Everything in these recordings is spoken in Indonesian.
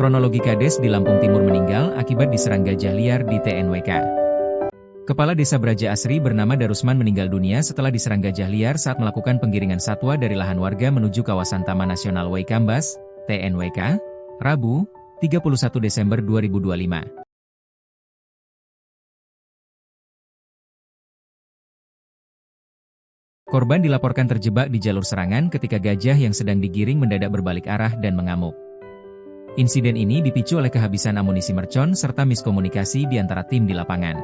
Kronologi Kades di Lampung Timur meninggal akibat diserang gajah liar di TNWK. Kepala Desa Braja Asri bernama Darusman meninggal dunia setelah diserang gajah liar saat melakukan penggiringan satwa dari lahan warga menuju kawasan Taman Nasional Waikambas, TNWK, Rabu, 31 Desember 2025. Korban dilaporkan terjebak di jalur serangan ketika gajah yang sedang digiring mendadak berbalik arah dan mengamuk. Insiden ini dipicu oleh kehabisan amunisi mercon serta miskomunikasi di antara tim di lapangan.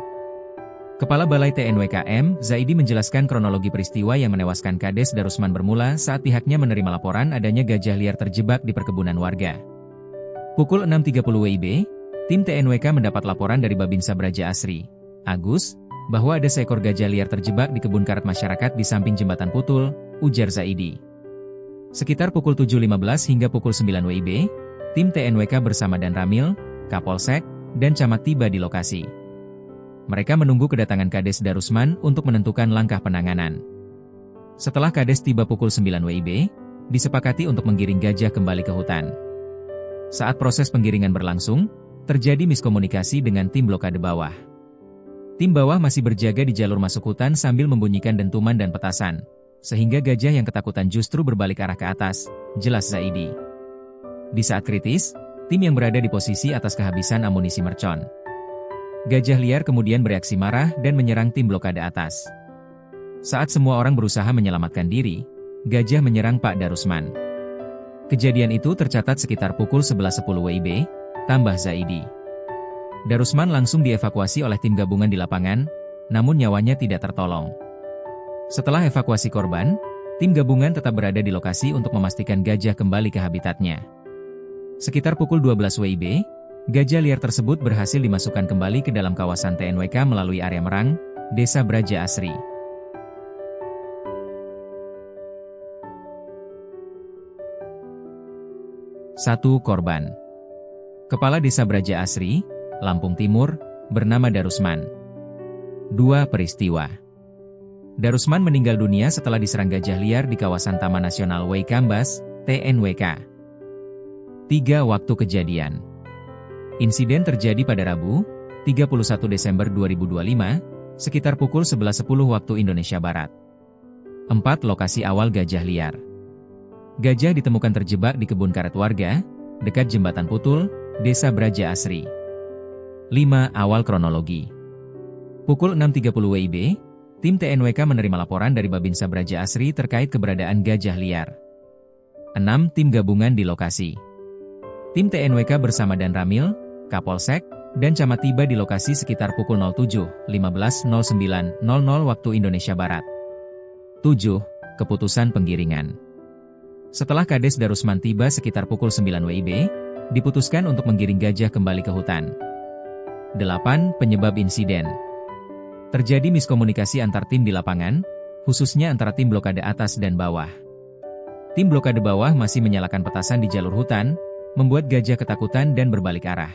Kepala Balai TNWK M. Zaidi menjelaskan kronologi peristiwa yang menewaskan Kades Darusman bermula saat pihaknya menerima laporan adanya gajah liar terjebak di perkebunan warga. Pukul 6.30 WIB, tim TNWK mendapat laporan dari Babinsa Braja Asri, Agus, bahwa ada seekor gajah liar terjebak di kebun karet masyarakat di samping jembatan Putul, ujar Zaidi. Sekitar pukul 7.15 hingga pukul 9 WIB, tim TNWK bersama Dan Ramil, Kapolsek, dan Camat tiba di lokasi. Mereka menunggu kedatangan Kades Darusman untuk menentukan langkah penanganan. Setelah Kades tiba pukul 9 WIB, disepakati untuk menggiring gajah kembali ke hutan. Saat proses penggiringan berlangsung, terjadi miskomunikasi dengan tim blokade bawah. Tim bawah masih berjaga di jalur masuk hutan sambil membunyikan dentuman dan petasan, sehingga gajah yang ketakutan justru berbalik arah ke atas, jelas Zaidi. Di saat kritis, tim yang berada di posisi atas kehabisan amunisi mercon. Gajah liar kemudian bereaksi marah dan menyerang tim blokade atas. Saat semua orang berusaha menyelamatkan diri, gajah menyerang Pak Darusman. Kejadian itu tercatat sekitar pukul 11.10 WIB, tambah Zaidi. Darusman langsung dievakuasi oleh tim gabungan di lapangan, namun nyawanya tidak tertolong. Setelah evakuasi korban, tim gabungan tetap berada di lokasi untuk memastikan gajah kembali ke habitatnya. Sekitar pukul 12 WIB, gajah liar tersebut berhasil dimasukkan kembali ke dalam kawasan TNWK melalui area Merang, Desa Braja Asri. Satu korban. Kepala Desa Braja Asri, Lampung Timur, bernama Darusman. 2 peristiwa. Darusman meninggal dunia setelah diserang gajah liar di kawasan Taman Nasional Waikambas, TNWK. 3 waktu kejadian. Insiden terjadi pada Rabu, 31 Desember 2025, sekitar pukul 11.10 waktu Indonesia Barat. 4 lokasi awal gajah liar. Gajah ditemukan terjebak di kebun karet warga, dekat jembatan Putul, Desa Braja Asri. 5 awal kronologi. Pukul 6.30 WIB, tim TNWK menerima laporan dari Babinsa Braja Asri terkait keberadaan gajah liar. 6 tim gabungan di lokasi. Tim TNWK bersama Dan Ramil, Kapolsek, dan Camat tiba di lokasi sekitar pukul 07.15.09.00 waktu Indonesia Barat. 7. Keputusan penggiringan. Setelah Kades Darusman tiba sekitar pukul 9 WIB, diputuskan untuk menggiring gajah kembali ke hutan. 8. Penyebab insiden. Terjadi miskomunikasi antar tim di lapangan, khususnya antara tim blokade atas dan bawah. Tim blokade bawah masih menyalakan petasan di jalur hutan, membuat gajah ketakutan dan berbalik arah.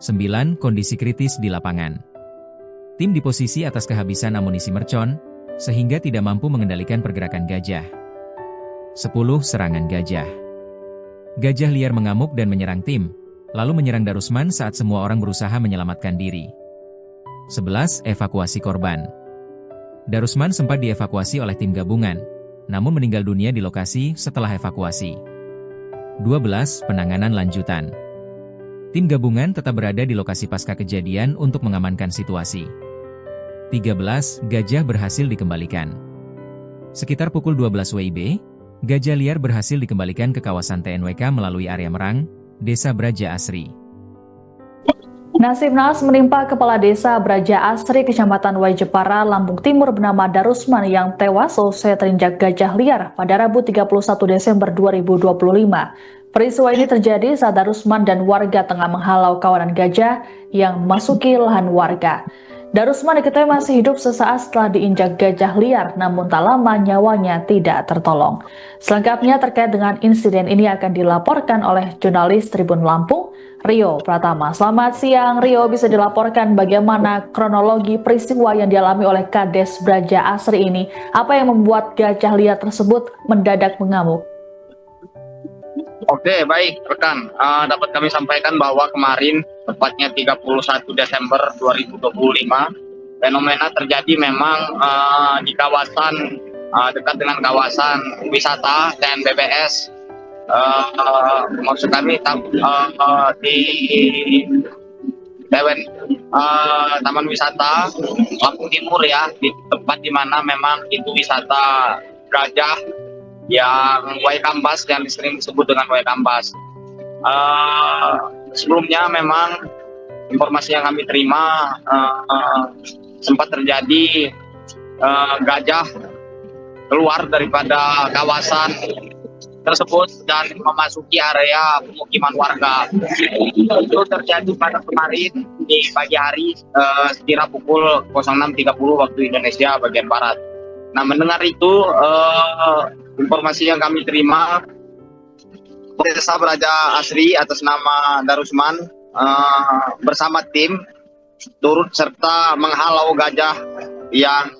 9. Kondisi kritis di lapangan. Tim di posisi atas kehabisan amunisi mercon, sehingga tidak mampu mengendalikan pergerakan gajah. 10. Serangan gajah. Gajah liar mengamuk dan menyerang tim, lalu menyerang Darusman saat semua orang berusaha menyelamatkan diri. 11. Evakuasi korban. Darusman sempat dievakuasi oleh tim gabungan, namun meninggal dunia di lokasi setelah evakuasi. 12. Penanganan lanjutan. Tim gabungan tetap berada di lokasi pasca kejadian untuk mengamankan situasi. 13. Gajah berhasil dikembalikan. Sekitar pukul 12 WIB, gajah liar berhasil dikembalikan ke kawasan TNWK melalui area Merang, Desa Braja Asri. Nasib naas menimpa Kepala Desa Braja Asri, Kecamatan Waijepara, Lampung Timur bernama Darusman yang tewas selesai terinjak gajah liar pada Rabu 31 Desember 2025. Peristiwa ini terjadi saat Darusman dan warga tengah menghalau kawanan gajah yang memasuki lahan warga. Darusman diketahui masih hidup sesaat setelah diinjak gajah liar, namun tak lama nyawanya tidak tertolong. Selengkapnya terkait dengan insiden ini akan dilaporkan oleh jurnalis Tribun Lampung, Rio Pratama. Selamat siang Rio, bisa dilaporkan bagaimana kronologi peristiwa yang dialami oleh Kades Braja Asri ini? Apa yang membuat gajah liar tersebut mendadak mengamuk? Oke, baik rekan. Dapat kami sampaikan bahwa kemarin, tepatnya 31 Desember 2025, fenomena terjadi memang di kawasan dekat dengan kawasan wisata TNBBS. Maksud kami di Taman Wisata Lampung Timur ya, di tempat di mana memang itu wisata gajah yang Waikambas, yang sering disebut dengan Waikambas. Sebelumnya memang informasi yang kami terima sempat terjadi gajah keluar daripada kawasan tersebut dan memasuki area pemukiman warga. Itu terjadi pada kemarin di pagi hari sekira pukul 06.30 waktu Indonesia bagian Barat. Nah, mendengar itu informasi yang kami terima, Desa Braja Asri atas nama Darusman bersama tim turut serta menghalau gajah yang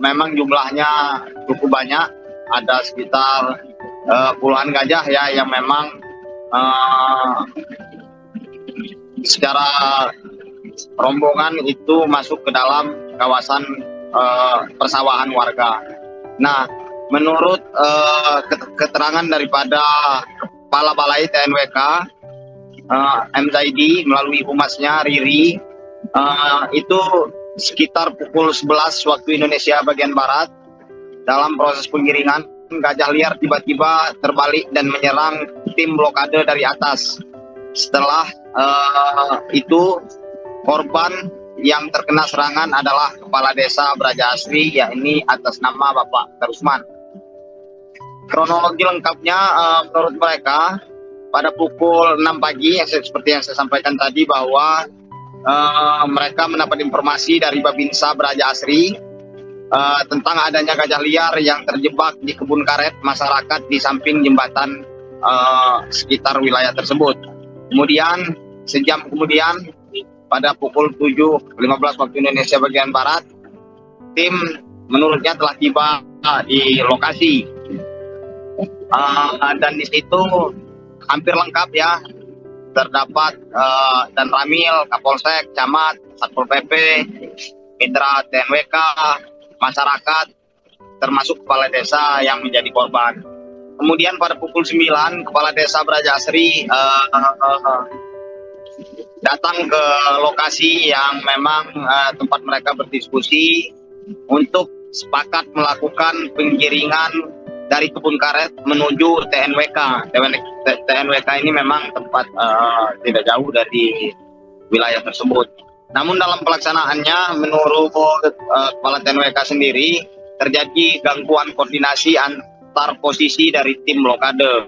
memang jumlahnya cukup banyak, ada sekitar puluhan gajah ya yang memang secara rombongan itu masuk ke dalam kawasan persawahan warga. Nah, menurut keterangan daripada Kepala Balai TNWK MZID melalui humasnya Riri, itu sekitar pukul 11 waktu Indonesia bagian Barat, dalam proses penggiringan gajah liar tiba-tiba terbalik dan menyerang tim blokade dari atas. Setelah itu korban yang terkena serangan adalah Kepala Desa Braja Asri, yakni atas nama Bapak Darusman. Kronologi lengkapnya menurut mereka pada pukul 6 pagi seperti yang saya sampaikan tadi, bahwa mereka mendapat informasi dari Babinsa Braja Asri tentang adanya gajah liar yang terjebak di kebun karet masyarakat di samping jembatan sekitar wilayah tersebut. Kemudian sejam kemudian pada pukul 7.15 waktu Indonesia bagian Barat, tim menurutnya telah tiba di lokasi dan di situ hampir lengkap ya, terdapat dan Ramil, Kapolsek, Camat, Satpol PP, Mitra TNWK, masyarakat, termasuk kepala desa yang menjadi korban. Kemudian pada pukul 9, Kepala Desa Braja Asri datang ke lokasi yang memang tempat mereka berdiskusi untuk sepakat melakukan penggiringan dari kebun karet menuju TNWK. TNWK ini memang tempat tidak jauh dari wilayah tersebut. Namun dalam pelaksanaannya, menurut Kepala TNWK sendiri, terjadi gangguan koordinasi antar posisi dari tim blokade.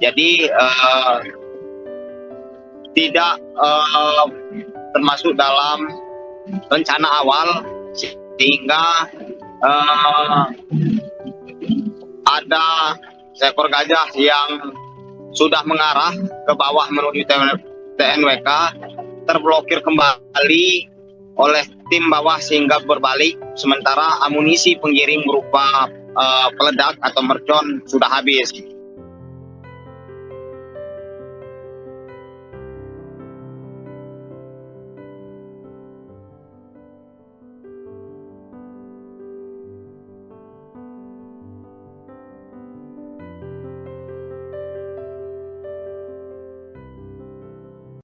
Jadi tidak termasuk dalam rencana awal, sehingga ada seekor gajah yang sudah mengarah ke bawah menuju TNWK terblokir kembali oleh tim bawah sehingga berbalik, sementara amunisi penggiring berupa peledak atau mercon sudah habis.